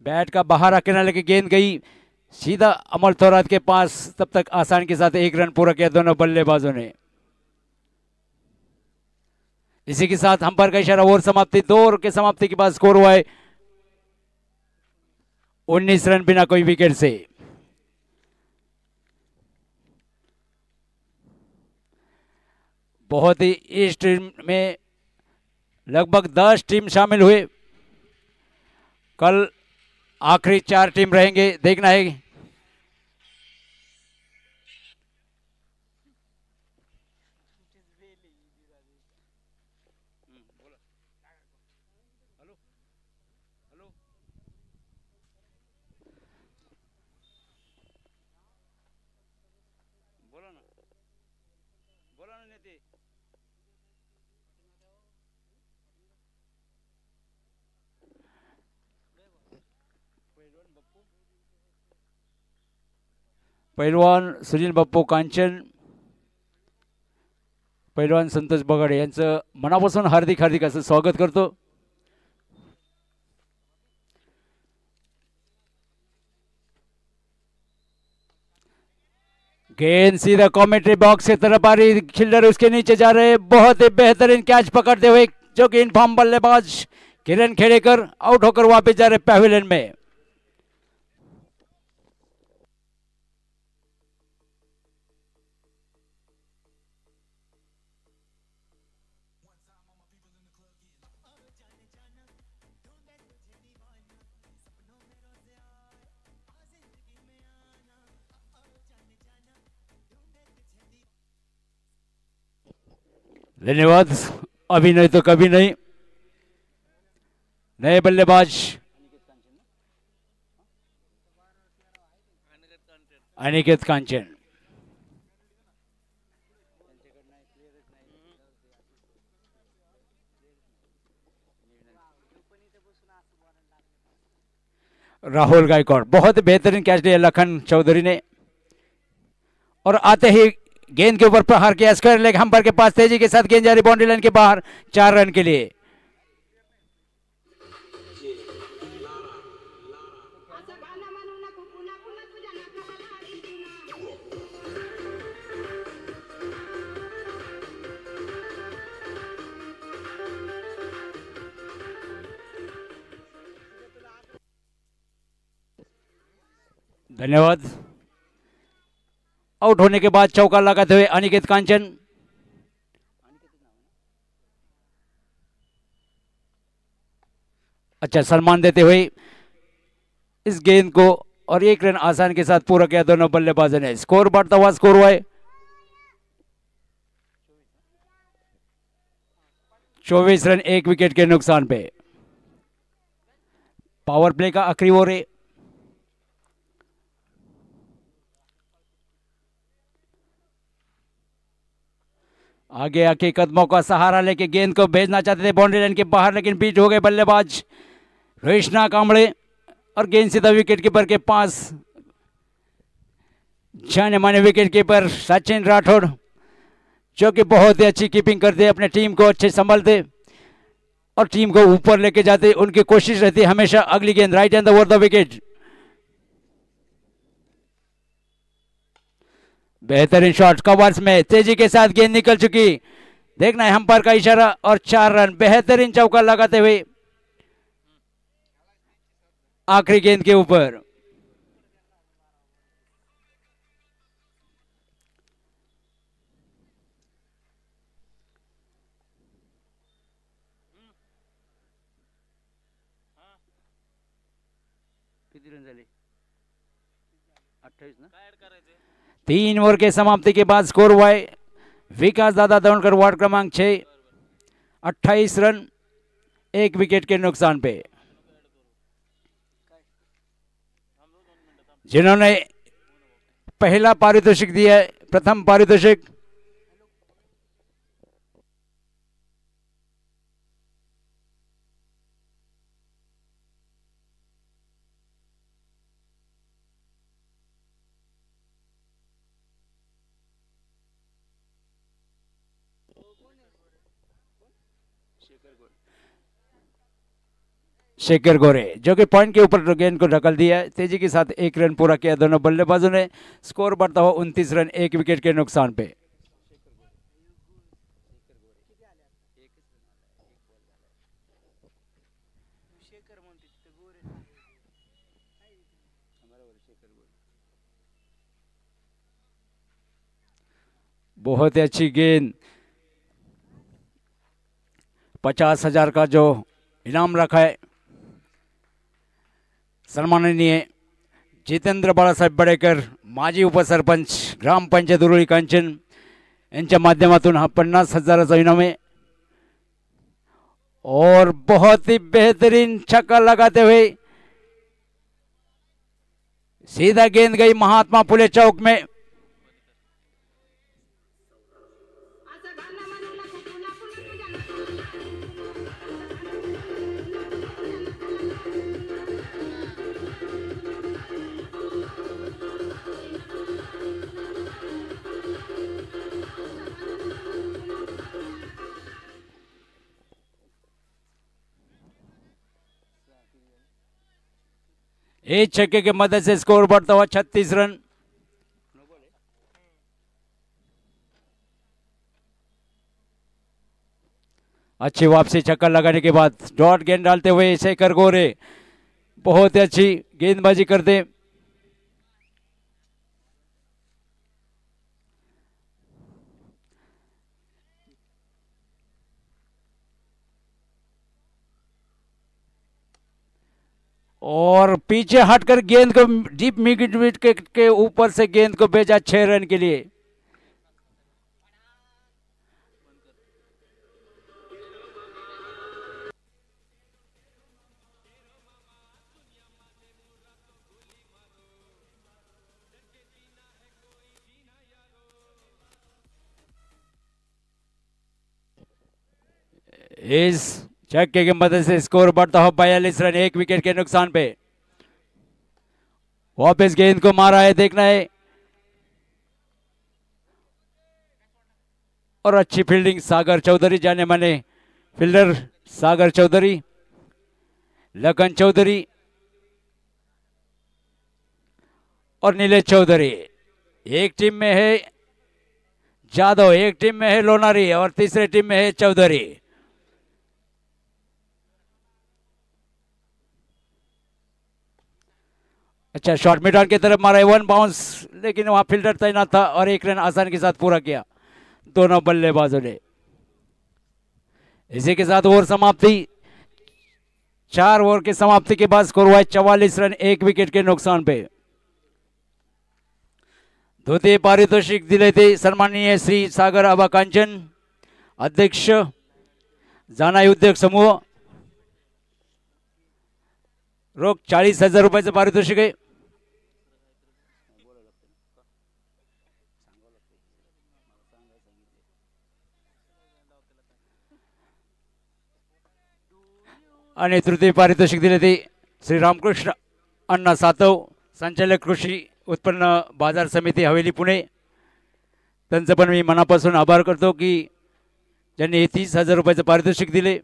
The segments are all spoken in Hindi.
बैट का बाहर आके लेके गेंद गई सीधा अमल थोरात के पास। तब तक आसान के साथ 1 रन पूरा किया दोनों बल्लेबाजों ने। इसी के साथ अंपायर का इशारा, ओवर समाप्ति। 2 ओवर के समाप्ति के बाद स्कोर हुआ है 19 रन बिना कोई विकेट से। बहुत ही इस टीम में लगभग 10 टीम शामिल हुए। कल आखिरी 4 टीम रहेंगे, देखना है। पैलवान सुनील बाप्पू कांचन, पैलवान संतोष बगाडे यांचं मनापासून हार्दिक हार्दिक असं स्वागत करतो। गेंद सीधा कमेंट्री बॉक्स की तरफ आ रही, फील्डर उसके नीचे जा रहे। बहुत ही बेहतरीन कैच पकड़ते हुए जो कि इनफॉर्म बल्लेबाज किरण खेड़ेकर आउट होकर वापस जा रहे पैवेलियन में। धन्यवाद। अभी नहीं तो कभी नहीं। नए बल्लेबाज अनिकेत कांचन। राहुल गायकवाड़, बहुत बेहतरीन कैच लिया लखन चौधरी ने और आते ही गेंद के ऊपर प्रहार किया। स्क्वायर लेग अंपायर के पास तेजी के साथ गेंद जा रही बाउंड्री लाइन के बाहर 4 रन के लिए। धन्यवाद। आउट होने के बाद चौका लगाते हुए अनिकेत कांचन। अच्छा सम्मान देते हुए इस गेंद को और 1 रन आसान के साथ पूरा किया दोनों बल्लेबाजों ने। स्कोर बढ़ता हुआ स्कोर हुआ है 24 रन 1 विकेट के नुकसान पे। पावर प्ले का आखिरी ओवर है। आगे आके कदमों का सहारा लेके गेंद को भेजना चाहते थे बाउंड्री लाइन के बाहर, लेकिन बीट हो गए बल्लेबाज रोहिष्णा कांबळे और गेंद सीधा विकेट कीपर के पास। जाने माने विकेट कीपर सचिन राठौड़ जो कि बहुत ही अच्छी कीपिंग करते, अपने टीम को अच्छे संभालते और टीम को ऊपर लेके जाते। उनकी कोशिश रहती है हमेशा अगली गेंद right hand over the wicket. बेहतरीन शॉट कवर्स में तेजी के साथ गेंद निकल चुकी। देखना है अंपायर का इशारा और 4 रन। बेहतरीन चौका लगाते हुए आखिरी गेंद के ऊपर। किती रन झाले? 28 ना? 3 ओवर के समाप्ति के बाद स्कोर हुआ है विकास दादा दौड़कर वार्ड क्रमांक 6 28 रन 1 विकेट के नुकसान पे। जिन्होंने पहला पारितोषिक दिया है, प्रथम पारितोषिक शेखर गोरे, जो कि पॉइंट के ऊपर गेंद को ढकल दिया है। तेजी के साथ 1 रन पूरा किया दोनों बल्लेबाजों ने। स्कोर बढ़ता हुआ 29 रन 1 विकेट के नुकसान पे। बहुत ही अच्छी गेंद, 50,000 का जो इनाम रखा है सन्माननीय जितेंद्र बाळासाहेब बडेकर, माजी उपसरपंच ग्राम पंचायत उरुळी कांचन यांच्या माध्यमातून हा 50,000चा इनाम है। और बहुत ही बेहतरीन छक्का लगाते हुए सीधा गेंद गई महात्मा फुले चौक में। एक छक्के के मदद से स्कोर बढ़ता हुआ 36 रन। अच्छी वापसी छक्का लगाने के बाद डॉट गेंद डालते हुए शेखर गोरे बहुत ही अच्छी गेंदबाजी करते। और पीछे हटकर गेंद को डीप मिड विकेट के ऊपर से गेंद को भेजा 6 रन के लिए। इस छक्के की मदद से स्कोर बढ़ता हो 42 रन 1 विकेट के नुकसान पे। वापस गेंद को मारा है, देखना है। और अच्छी फील्डिंग सागर चौधरी, जाने माने फील्डर सागर चौधरी, लखन चौधरी और नीलेश चौधरी। एक टीम में है जादव, एक टीम में है लोनारी और तीसरे टीम में है चौधरी। अच्छा शॉट मिड की तरफ मारा है, 1 बाउंस, लेकिन वहां फील्डर तैनात था और 1 रन आसानी के साथ पूरा किया दोनों बल्लेबाजों ने। इसी के साथ ओवर समाप्ति। 4 ओवर की समाप्ति के बाद स्कोर हुआ है 44 रन 1 विकेट के नुकसान पे। द्वितीय पारितोषिक दिले थे सन्माननीय श्री सागर आबा कांचन, अध्यक्ष जानाई उद्योग समूह। रोख 40,000 रुपयाचं पारितोषिक आहे। आणि तृतीय पारितोषिक दिले ते श्री रामकृष्ण अण्णा सातव, संचालक कृषी उत्पन्न बाजार समिती हवेली पुणे। त्यांचं पण मी मनापासून आभार करतो की ज्यांनी 30,000 रुपयाचं पारितोषिक दिले।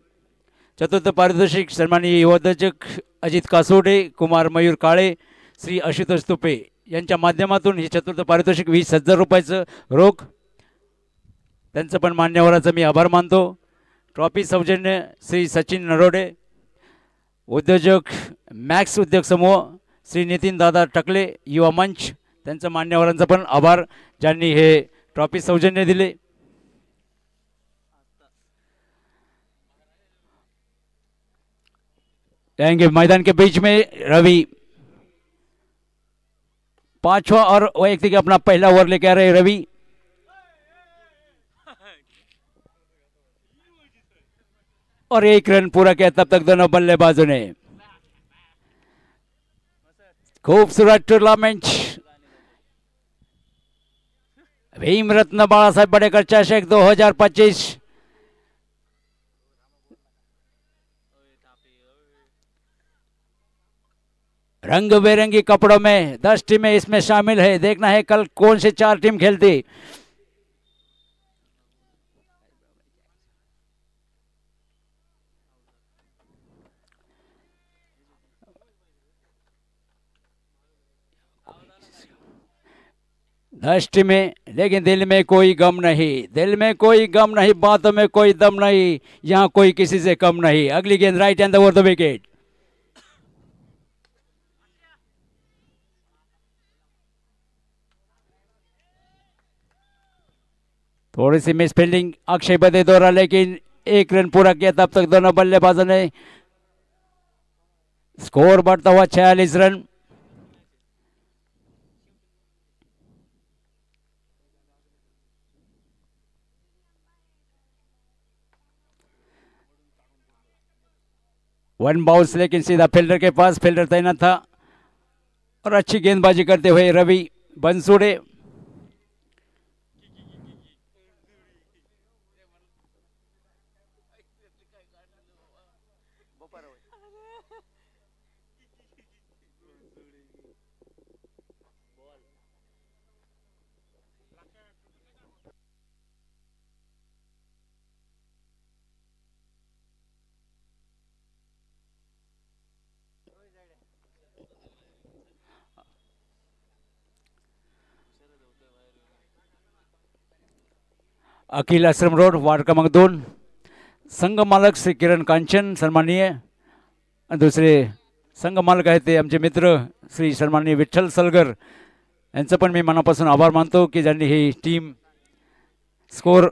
चतुर्थ पारितोषिक सन्माननीय युवाध्यक्ष अजित कासोडे, कुमार मयूर काळे, श्री आशुतोष तुपे यांच्या माध्यमातून हे चतुर्थ पारितोषिक 20,000 रुपयाचं रोख, त्यांचं पण मान्यवराचं मी आभार मानतो। ट्रॉफी सौजन्य श्री सचिन नरोडे, उद्योजक मॅक्स उद्योग समूह श्री नितीन दादा टकले, युवा मंच, त्यांचं मान्यवरांचा पण आभार ज्यांनी हे ट्रॉफी सौजन्य दिले। जाएंगे मैदान के बीच में रवि, 5वां और वैयक्तिक अपना पहला ओवर लेके आ रहे रवि। और 1 रन पूरा किया तब तक दोनों बल्लेबाजों ने। खूबसूरत टूर्नामेंट भीम रत्न बाळासाहेब बडेकर चषक 2025 रंग बिरंगी कपड़ों में 10 टीमें इसमें शामिल है। देखना है कल कौन से 4 टीम खेलती। दृष्टि में, लेकिन दिल में कोई गम नहीं, दिल में कोई गम नहीं, बातों में कोई दम नहीं, यहाँ कोई किसी से कम नहीं। अगली गेंद right hand over the wicket. थोड़ी सी मिस फील्डिंग अक्षय बदे द्वारा, लेकिन एक रन पूरा किया तब तक दोनों बल्लेबाजों ने। स्कोर बढ़ता हुआ 46 रन। वन बाउंस, लेकिन सीधा फील्डर के पास, फील्डर तैनात था और अच्छी गेंदबाजी करते हुए रवि बंसुड़े। अखिल आश्रम रोड, वार्ड क्रमांक 2, संघ मालक श्री किरण कांचन सन्माननीय, दुसरे संघ मालक आहेत ते आमचे मित्र श्री सन्माननीय विठ्ठल सलगर, यांचं पण मी मनापासून आभार मानतो की ज्यांनी ही टीम स्कोर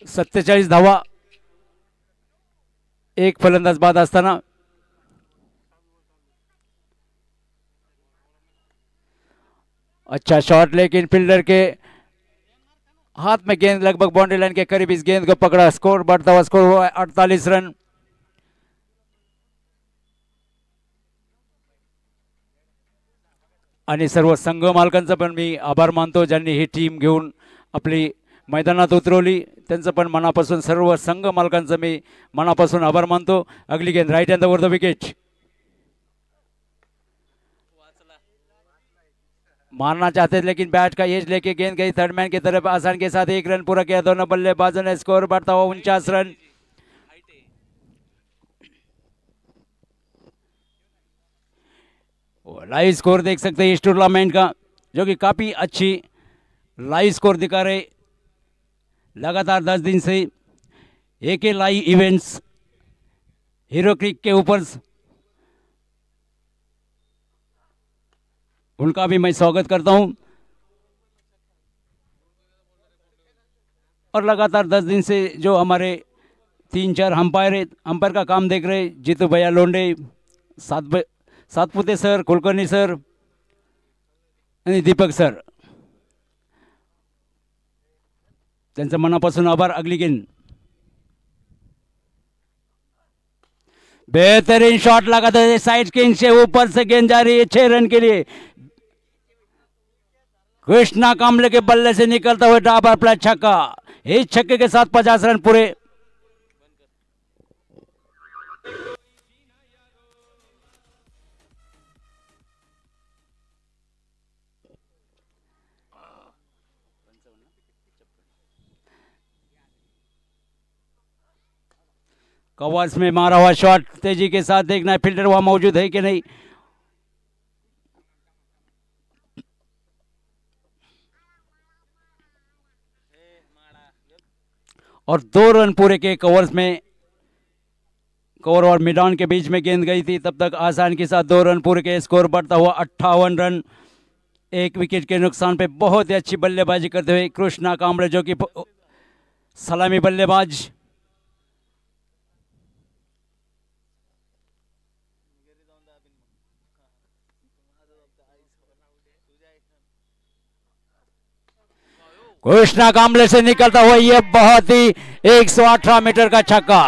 47 धावा, एक फलंदाज बाद असताना अच्छा शॉट, लेकिन फील्डर के हाथ में गेंद लगभग बाउंड्री लाइन के करीब इस गेंद को पकड़ा। स्कोर बढ़ता हुआ, स्कोर हुआ 48 रन। आणि सर्व संघ मालकांचा पण मी आभार मानतो ज्यांनी ही टीम घेऊन आपली मैदानात उतरवली, त्यांचं पण मनापासून सर्व संघ मालकांचा मी मनापासून आभार मानतो। अगली गेंद right hand over the wicket. मारना चाहते थे लेकिन बैट का एज लेके गेंद गई थर्ड मैन की तरफ, आसान के साथ एक रन पूरा किया दोनों बल्लेबाजों ने। स्कोर बढ़ता हुआ 49 रन। लाइव स्कोर देख सकते हैं इस टूर्नामेंट का, जो कि काफी अच्छी लाइव स्कोर दिखा रहे लगातार 10 दिन से। एक लाइव इवेंट्स हीरो क्रिक के ऊपर, उनका भी मैं स्वागत करता हूं। और लगातार 10 दिन से जो हमारे 3-4 अंपायर का काम देख रहे, जीतू भैया लोंडे, सातपुते सर, कुलकर्णी सर आणि दीपक सर, त्यांचं मनापासून आभार। अगली गेंद बेहतरीन शॉट लगा था साइड किंग से, ऊपर से गेंद जा रही है 6 रन के लिए। कृष्णा कामले के बल्ले से निकलता हुआ डाबर प्लस छक्का, इस छक्के के साथ 50 रन पूरे। कवर्स में मारा हुआ शॉट, तेजी के साथ देखना है फील्डर वहां मौजूद है कि नहीं। और 2 रन पूरे के कवर्स में, कवर और मिडान के बीच में गेंद गई थी, तब तक आसान के साथ 2 रन पूरे के। स्कोर बढ़ता हुआ 58 रन। एक विकेट के नुकसान पे बहुत ही अच्छी बल्लेबाजी करते हुए कृष्णा कामले, जो कि सलामी बल्लेबाज। कृष्णा कामले से निकलता हुआ यह बहुत ही 118 मीटर का छक्का।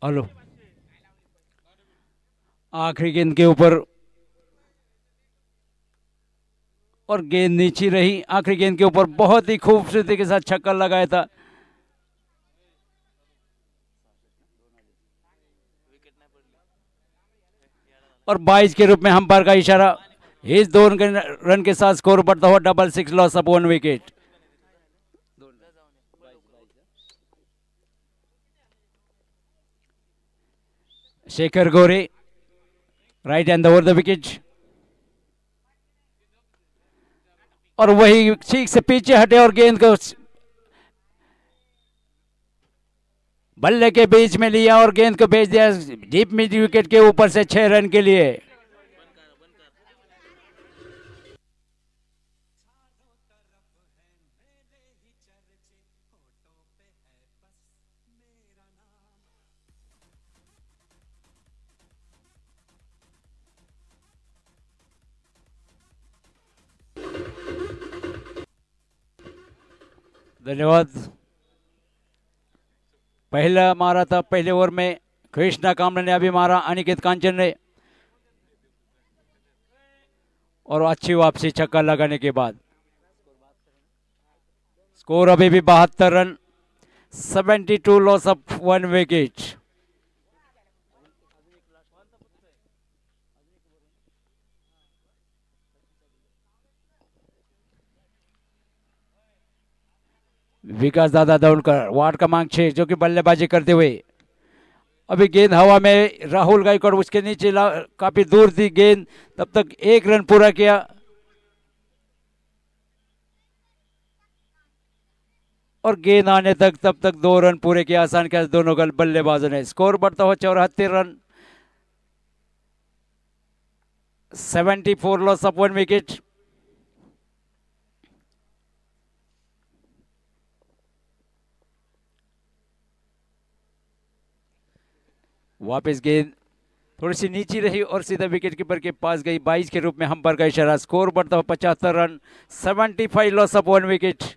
हेलो, आखिरी गेंद के ऊपर और गेंद नीचे रही। आखिरी गेंद के ऊपर बहुत ही खूबसूरती के साथ छक्का लगाया था। और 22 के रूप में अंपायर का इशारा। इस 2 रन के साथ स्कोर बढ़ता हुआ 6 loss of 1 wicket. Shekhar Gore right hand over the wicket, और वही ठीक से पीछे हटे और गेंद को बल्ले के बीच में लिया और गेंद को भेज दिया डीप मिड विकेट के ऊपर से 6 रन के लिए। धन्यवाद। पहला मारा था पहले ओवर में कृष्णा कामले ने, अभी मारा अनिकेत कांचन ने, और अच्छी वापसी छक्का लगाने के बाद स्कोर अभी भी 72 रन, 72 लॉस ऑफ 1 विकेट। विकास दादा दौड़कर वार्ड क्रमांक 6 जो कि बल्लेबाजी करते हुए, अभी गेंद हवा में, राहुल गायकवाड़ उसके नीचे काफी दूर थी गेंद, तब तक 1 रन पूरा किया। और गेंद आने तक तब तक 2 रन पूरे किए आसान के दोनों बल्लेबाजों ने। स्कोर बढ़ता हुआ 74 रन, 74 लॉस ऑफ 1 विकेट। वापस गेंद थोड़ी सी नीचे रही और सीधा विकेट कीपर के पास गई। 22 के रूप में अंपायर का इशारा। स्कोर बढ़ता हुआ 75 run, 75 loss of 1 wicket.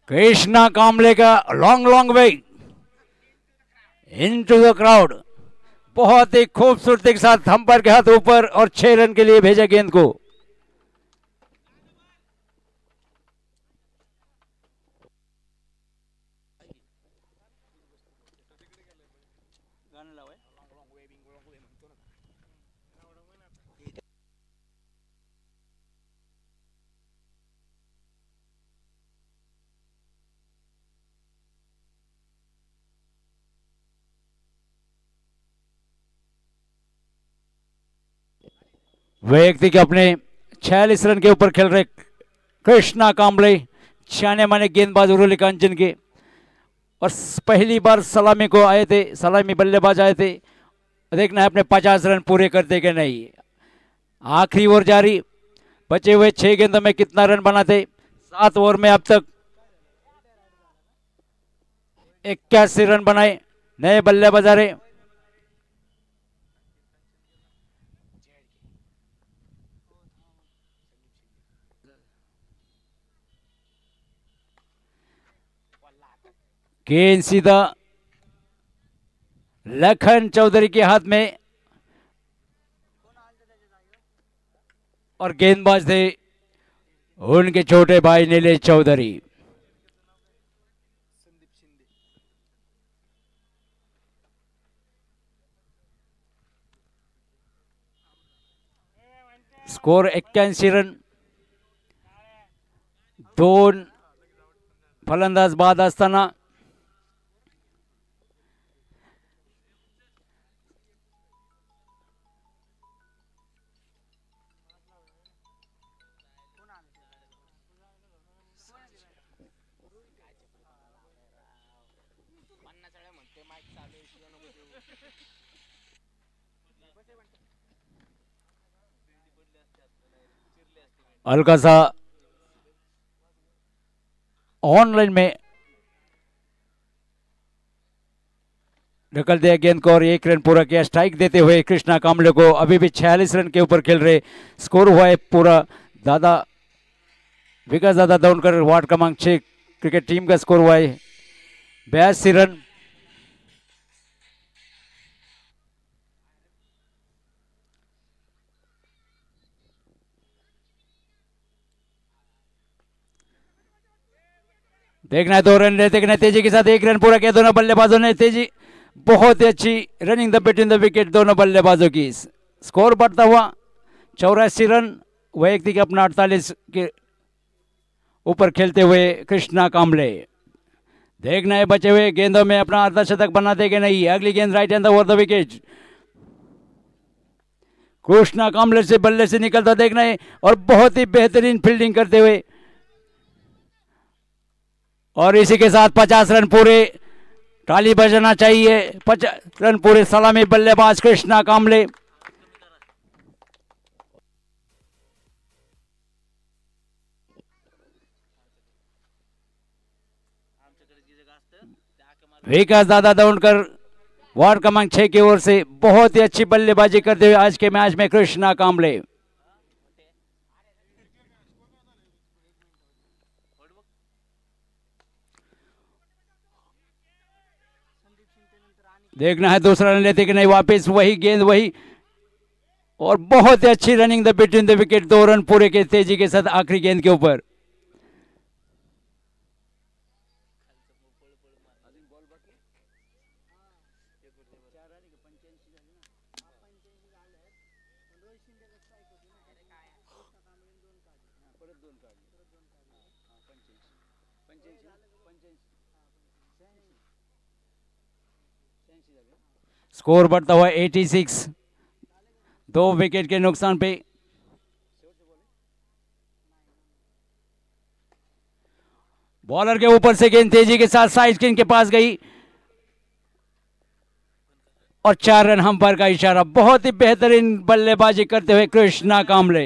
Krishna Kamle का long way into the crowd, बहुत ही खूबसूरती के साथ अंपायर के हाथ ऊपर और 6 रन के लिए भेजा गेंद को। व्यक्ति के अपने 46 रन के ऊपर खेल रहे कृष्णा कामले, 96 माने गेंदबाज उरुली कांचन के, और पहली बार सलामी को आए थे, सलामी बल्लेबाज आए थे। देखना है अपने 50 रन पूरे करते कि नहीं। आखिरी ओवर जारी, बचे हुए 6 गेंदों में कितना रन बनाते। 7 ओवर में अब तक 81 रन बनाए नए बल्लेबाज आ रहे। गेंद सीधा लखन चौधरी के हाथ में, और गेंदबाज थे उनके छोटे भाई नीलेश चौधरी। स्कोर 81 रन, 2 फलंदाज बाद असताना हल्का सा ऑनलाइन में ढकल दिया गेंद को और 1 रन पूरा किया। स्ट्राइक देते हुए कृष्णा कामले को अभी भी 46 रन के ऊपर खेल रहे। स्कोर हुआ है पूरा दादा विकास दादा दौड़कर वार्ड क्रमांक 6 क्रिकेट टीम का स्कोर हुआ है 82 रन। देखना है 2 रन लेते कि नहीं। तेजी के साथ 1 रन पूरा किया दोनों बल्लेबाजों ने। तेजी बहुत ही अच्छी running the between the wicket दोनों बल्लेबाजों की। स्कोर बढ़ता हुआ 84 रन। व्यक्ति के अपना 48 के ऊपर खेलते हुए कृष्णा कामले। देखना है बचे हुए गेंदों में अपना अर्धशतक बनाते कि नहीं। अगली गेंद right hand over the wicket. Krishna Kamle से बल्ले से निकलता देखना है और बहुत ही बेहतरीन फील्डिंग करते हुए और इसी के साथ 50 रन पूरे। ताली बजाना चाहिए। 50 रन पूरे। सलामी बल्लेबाज कृष्णा कामले। विकास दादा दौड़कर वार्ड क्रमांक 6 की ओर से बहुत ही अच्छी बल्लेबाजी करते हुए आज के मैच में कृष्णा कामले। देखना है दूसरा रन लेते कि नहीं। वापस वही गेंद वही और बहुत ही अच्छी running the between the wicket. 2 run पूरे के तेजी के साथ आखिरी गेंद के ऊपर। स्कोर बढ़ता हुआ 86। 2 विकेट के नुकसान पे बॉलर के ऊपर से गेंद तेजी के साथ साइड स्क्रीन के पास गई और 4 रन। अंपायर का इशारा। बहुत ही बेहतरीन बल्लेबाजी करते हुए कृष्णा कामले।